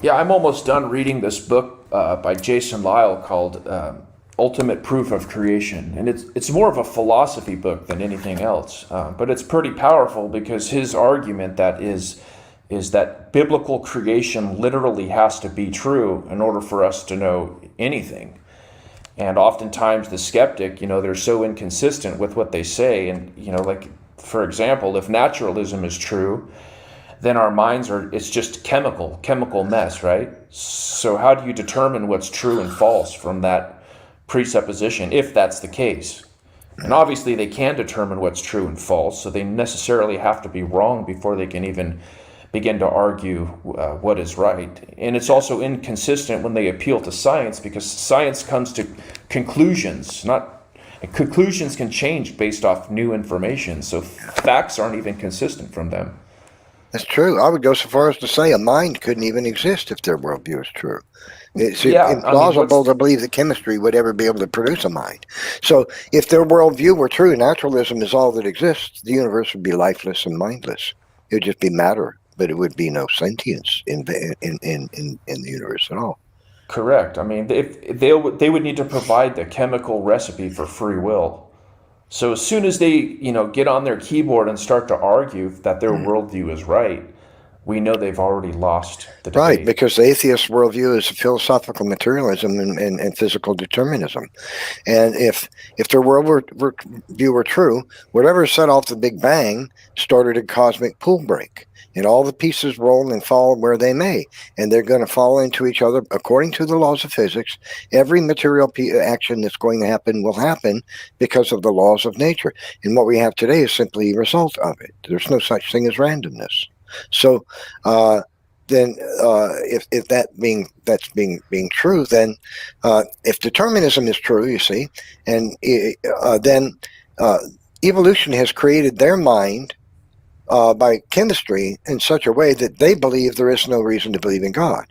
Yeah, I'm almost done reading this book by Jason Lyle called Ultimate Proof of Creation. And it's more of a philosophy book than anything else. But it's pretty powerful because his argument is that biblical creation literally has to be true in order for us to know anything. And oftentimes the skeptic, they're so inconsistent with what they say. And, like, for example, if naturalism is true, then our minds it's just chemical mess, right? So how do you determine what's true and false from that presupposition, if that's the case? And obviously they can determine what's true and false, so they necessarily have to be wrong before they can even begin to argue what is right. And it's also inconsistent when they appeal to science, because science comes to conclusions. Conclusions can change based off new information, so facts aren't even consistent from them. That's true. I would go so far as to say a mind couldn't even exist if their worldview is true. It's implausible to believe that chemistry would ever be able to produce a mind. So if their worldview were true, naturalism is all that exists, the universe would be lifeless and mindless. It would just be matter, but it would be no sentience in the universe at all. Correct. I mean, they would need to provide the chemical recipe for free will. So as soon as they, get on their keyboard and start to argue that their worldview is right, we know they've already lost the debate. Right, because the atheist worldview is philosophical materialism and physical determinism. And if their worldview were true, whatever set off the Big Bang started a cosmic pool break. And all the pieces roll and fall where they may. And they're going to fall into each other according to the laws of physics. Every material action that's going to happen will happen because of the laws of nature. And what we have today is simply a result of it. There's no such thing as randomness. So then if that's being true, then if determinism is true, you see, and then evolution has created their mind by chemistry in such a way that they believe there is no reason to believe in God.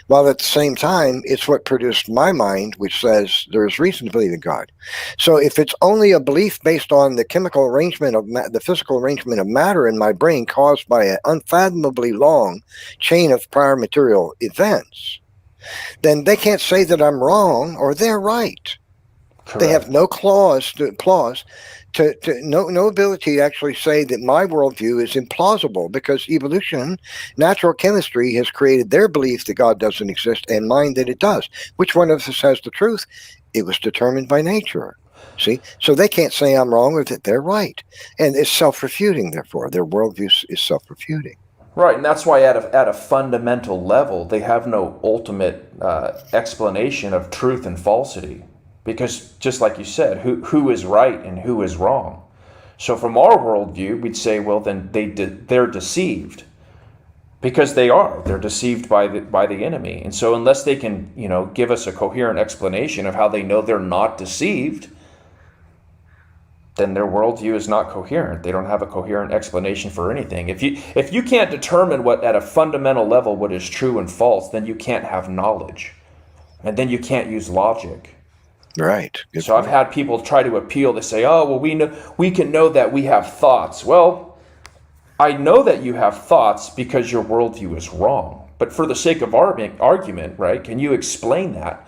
While at the same time, it's what produced my mind, which says there is reason to believe in God. So if it's only a belief based on the chemical arrangement of the physical arrangement of matter in my brain caused by an unfathomably long chain of prior material events, then they can't say that I'm wrong or they're right. Correct. They have no no ability to actually say that my worldview is implausible, because evolution, natural chemistry, has created their belief that God doesn't exist and mine that it does. Which one of us has the truth? It was determined by nature. See? So they can't say I'm wrong or that they're right. And it's self-refuting, therefore. Their worldview is self-refuting. Right, and that's why at a fundamental level, they have no ultimate explanation of truth and falsity. Because just like you said, who is right and who is wrong? So from our worldview, we'd say, well, then they're deceived, because they're deceived by the enemy. And so unless they can, give us a coherent explanation of how they know they're not deceived, then their worldview is not coherent. They don't have a coherent explanation for anything. If you can't determine what at a fundamental level what is true and false, then you can't have knowledge, and then you can't use logic. Right. Good point. I've had people try to appeal. They say, "Oh, well, we can know that we have thoughts." Well, I know that you have thoughts because your worldview is wrong. But for the sake of argument, right? Can you explain that?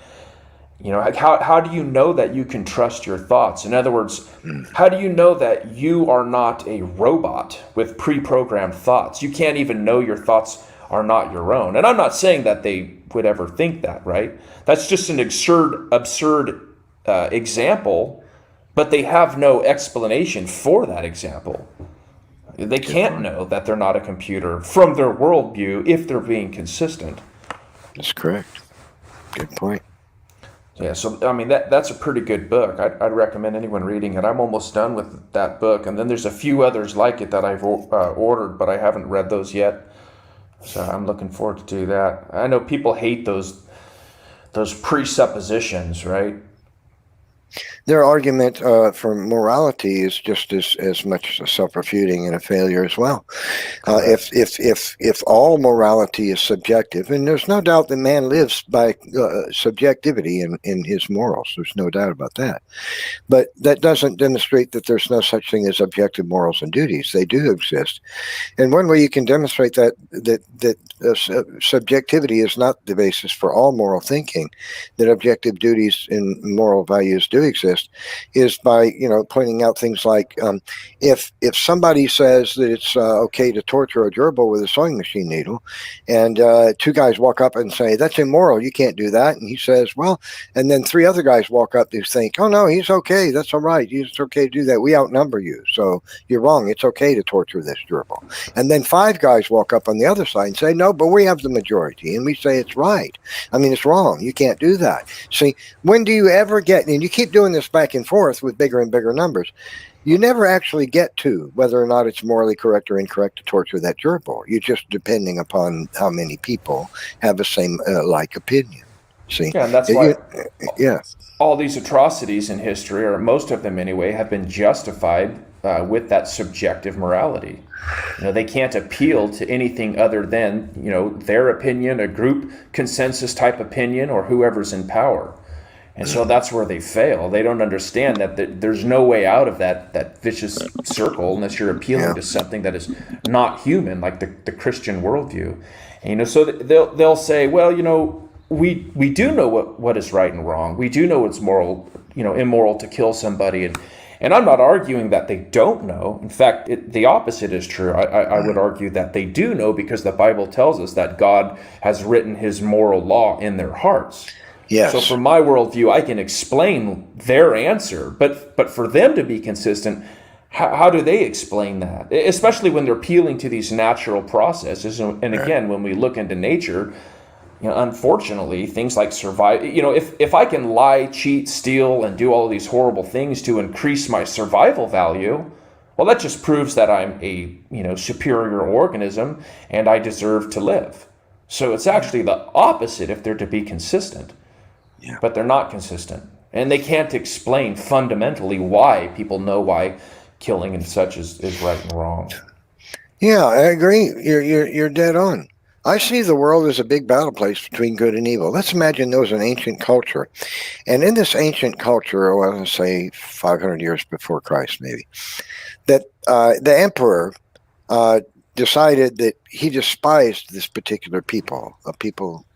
How do you know that you can trust your thoughts? In other words, how do you know that you are not a robot with pre-programmed thoughts? You can't even know your thoughts are not your own. And I'm not saying that they would ever think that, right? That's just an absurd example, but they have no explanation for that example. They can't know that they're not a computer from their worldview if they're being consistent. That's correct. Good point. Yeah, so I mean that's a pretty good book. I'd recommend anyone reading it. I'm almost done with that book, and then there's a few others like it that I've ordered, but I haven't read those yet. So I'm looking forward to do that. I know people hate those presuppositions, right? Their argument for morality is just as much self-refuting and a failure as well. If all morality is subjective, and there's no doubt that man lives by subjectivity in his morals, there's no doubt about that. But that doesn't demonstrate that there's no such thing as objective morals and duties. They do exist. And one way you can demonstrate that subjectivity is not the basis for all moral thinking, that objective duties and moral values do exist, is by pointing out things like if somebody says that it's okay to torture a gerbil with a sewing machine needle, and two guys walk up and say that's immoral, you can't do that, and he says, well, and then three other guys walk up who think, oh no, he's okay, that's all right, it's okay to do that, we outnumber you, so you're wrong, it's okay to torture this gerbil. And then five guys walk up on the other side and say, no, but we have the majority, and we say it's right. I mean, it's wrong, you can't do that. See, when do you ever get, and you keep doing this back and forth with bigger and bigger numbers, you never actually get to whether or not it's morally correct or incorrect to torture that gerbil. You're just depending upon how many people have the same like opinion. See? Yeah, and that's why yeah. all these atrocities in history, or most of them anyway, have been justified with that subjective morality. They can't appeal to anything other than, their opinion, a group consensus type opinion, or whoever's in power. And so that's where they fail. They don't understand that there's no way out of that vicious circle unless you're appealing to something that is not human, like the Christian worldview. And, so they'll say, well, we do know what is right and wrong. We do know it's moral, immoral to kill somebody. And I'm not arguing that they don't know. In fact, the opposite is true. I would argue that they do know, because the Bible tells us that God has written his moral law in their hearts. Yes. So from my worldview, I can explain their answer. But for them to be consistent, how do they explain that? Especially when they're appealing to these natural processes. And again, when we look into nature, unfortunately, things like survival, if I can lie, cheat, steal, and do all of these horrible things to increase my survival value, well, that just proves that I'm a, superior organism and I deserve to live. So it's actually the opposite if they're to be consistent. Yeah. But they're not consistent. And they can't explain fundamentally why people know why killing and such is right and wrong. Yeah, I agree. You're dead on. I see the world as a big battle place between good and evil. Let's imagine there was an ancient culture. And in this ancient culture, I want to say 500 years before Christ maybe, that the emperor decided that he despised this particular people,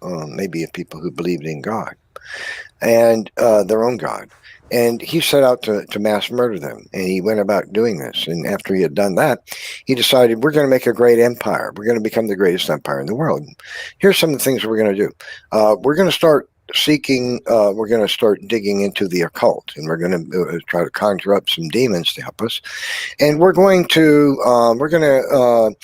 maybe a people who believed in God and their own God. And he set out to mass murder them. And he went about doing this. And after he had done that, he decided, we're going to make a great empire. We're going to become the greatest empire in the world. Here's some of the things we're going to do. We're going to start we're going to start digging into the occult. And we're going to try to conjure up some demons to help us. And we're going to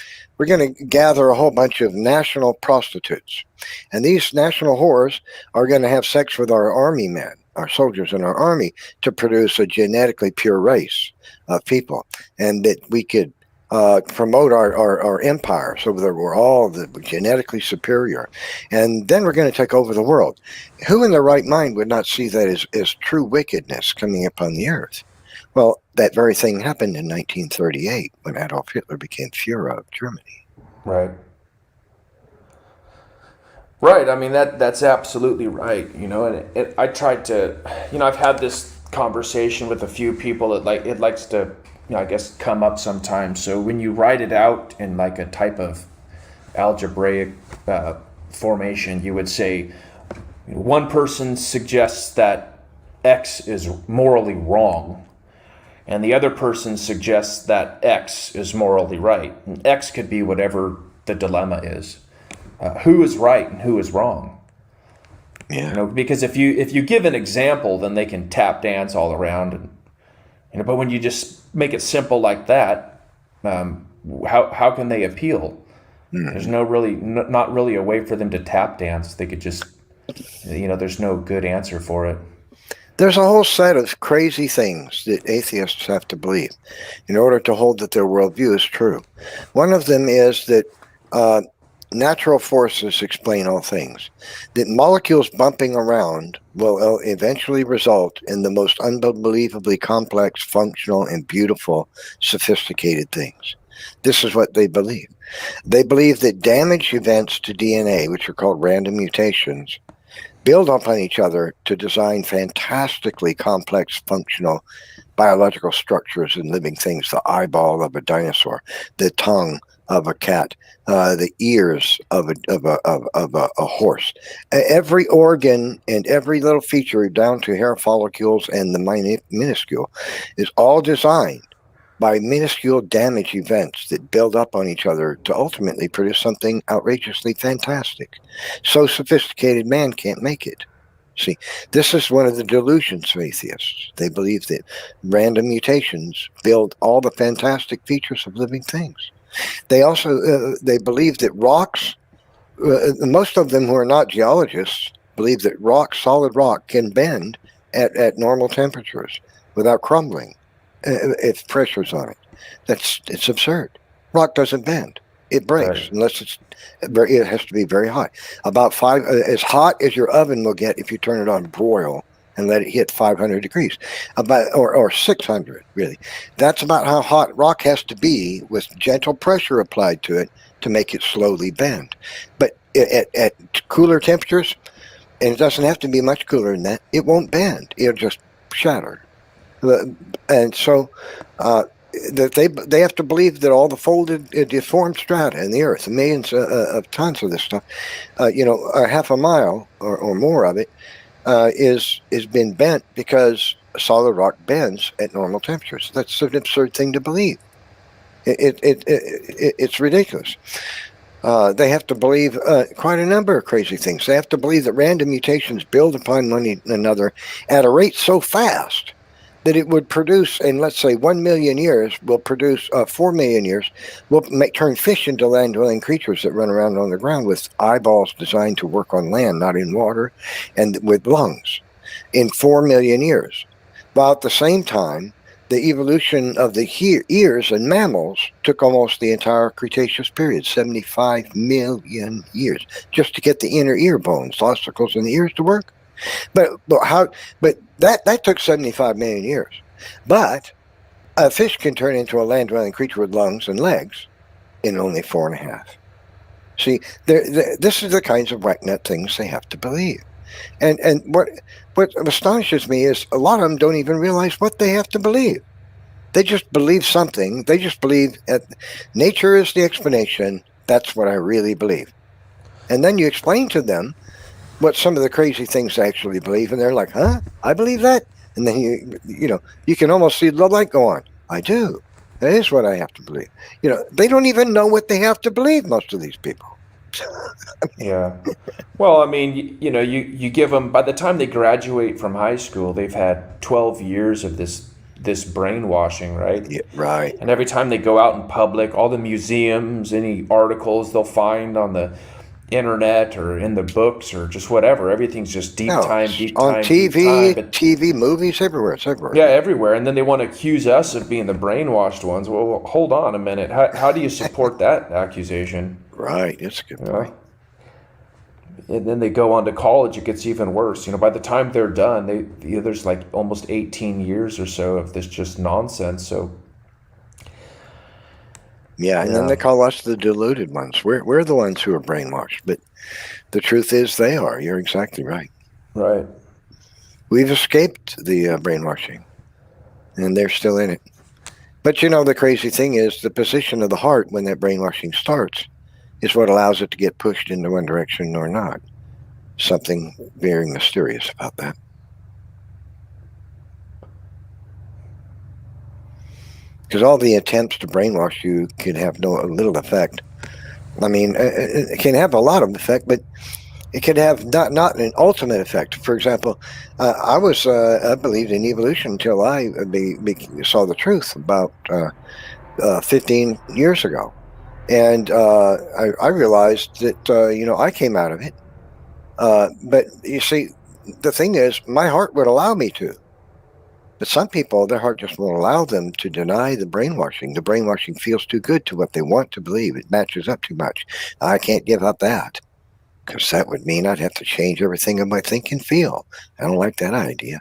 gather a whole bunch of national prostitutes. And these national whores are going to have sex with our army men, our soldiers in our army, to produce a genetically pure race of people, and that we could promote our empire so that we're all genetically superior. And then we're going to take over the world. Who in their right mind would not see that as true wickedness coming upon the earth? Well, that very thing happened in 1938 when Adolf Hitler became Führer of Germany. Right. Right. I mean, that's absolutely right. And I tried to, I've had this conversation with a few people that it likes to, I guess, come up sometimes. So when you write it out in like a type of algebraic formation, you would say one person suggests that X is morally wrong, and the other person suggests that X is morally right. And X could be whatever the dilemma is. Who is right and who is wrong? Yeah. Because if you give an example, then they can tap dance all around, and but when you just make it simple like that, how can they appeal? Mm-hmm. There's not really a way for them to tap dance. They could just, there's no good answer for it. There's a whole set of crazy things that atheists have to believe in order to hold that their worldview is true. One of them is that natural forces explain all things, that molecules bumping around will eventually result in the most unbelievably complex, functional, and beautiful, sophisticated things. This is what they believe. They believe that damage events to DNA, which are called random mutations, build upon each other to design fantastically complex, functional biological structures in living things: the eyeball of a dinosaur, the tongue of a cat, the ears of a horse. Every organ and every little feature, down to hair follicles and the minuscule, is all designed by minuscule damage events that build up on each other to ultimately produce something outrageously fantastic. So sophisticated man can't make it. See, this is one of the delusions of atheists. They believe that random mutations build all the fantastic features of living things. They also they believe that rocks, most of them who are not geologists, believe that solid rock, can bend at normal temperatures without crumbling if pressure's on it. It's absurd. Rock doesn't bend; it breaks Right. unless it has to be very hot. About as hot as your oven will get if you turn it on broil and let it hit 500 degrees, or 600 really. That's about how hot rock has to be with gentle pressure applied to it to make it slowly bend. But at cooler temperatures, and it doesn't have to be much cooler than that, it won't bend. It'll just shatter. And so that they have to believe that all the folded, deformed strata in the earth, millions of tons of this stuff, half a mile or more of it, is been bent because solid rock bends at normal temperatures. That's an absurd thing to believe. It's ridiculous. They have to believe quite a number of crazy things. They have to believe that random mutations build upon one another at a rate so fast that it would produce, in let's say 1 million years, will produce 4 million years, will turn fish into land-dwelling creatures that run around on the ground with eyeballs designed to work on land, not in water, and with lungs in 4 million years. While at the same time, the evolution of the ears in mammals took almost the entire Cretaceous period, 75 million years, just to get the inner ear bones, the ossicles in the ears to work. But that took 75 million years. But a fish can turn into a land-dwelling creature with lungs and legs in only 4.5. See, this is the kinds of whack-nut things they have to believe. And what astonishes me is a lot of them don't even realize what they have to believe. They just believe something. They just believe nature is the explanation. That's what I really believe. And then you explain to them what some of the crazy things they actually believe, and they're like, "Huh? I believe that." And then you can almost see the light go on. I do. That is what I have to believe. They don't even know what they have to believe. Most of these people. Yeah. Well, I mean, you give them, by the time they graduate from high school, they've had 12 years of this brainwashing, right? Yeah, right. And every time they go out in public, all the museums, any articles they'll find on the internet or in the books or just whatever, everything's just deep No, time, it's deep on time, deep time. But TV, movies, everywhere. It's everywhere. yeah, everywhere. And then they want to accuse us of being the brainwashed ones. Well, hold on a minute. How do you support that accusation? Right. That's a good You point. know? And then they go on to college, it gets even worse. By the time they're done, there's like almost 18 years or so of this just nonsense. So Yeah, and then yeah, they call us the deluded ones. We're the ones who are brainwashed, but the truth is they are. You're exactly right. right. We've escaped the brainwashing, and they're still in it. But the crazy thing is the position of the heart when that brainwashing starts is what allows it to get pushed into one direction or not. Something very mysterious about that. Because all the attempts to brainwash you can have little effect. I mean, it can have a lot of effect, but it can have not an ultimate effect. For example, I believed in evolution until I saw the truth about 15 years ago, and I realized that I came out of it. But you see, the thing is, my heart would allow me to. But some people, their heart just won't allow them to deny the brainwashing. The brainwashing feels too good to what they want to believe. It matches up too much. I can't give up that, because that would mean I'd have to change everything in my think and feel. I don't like that idea.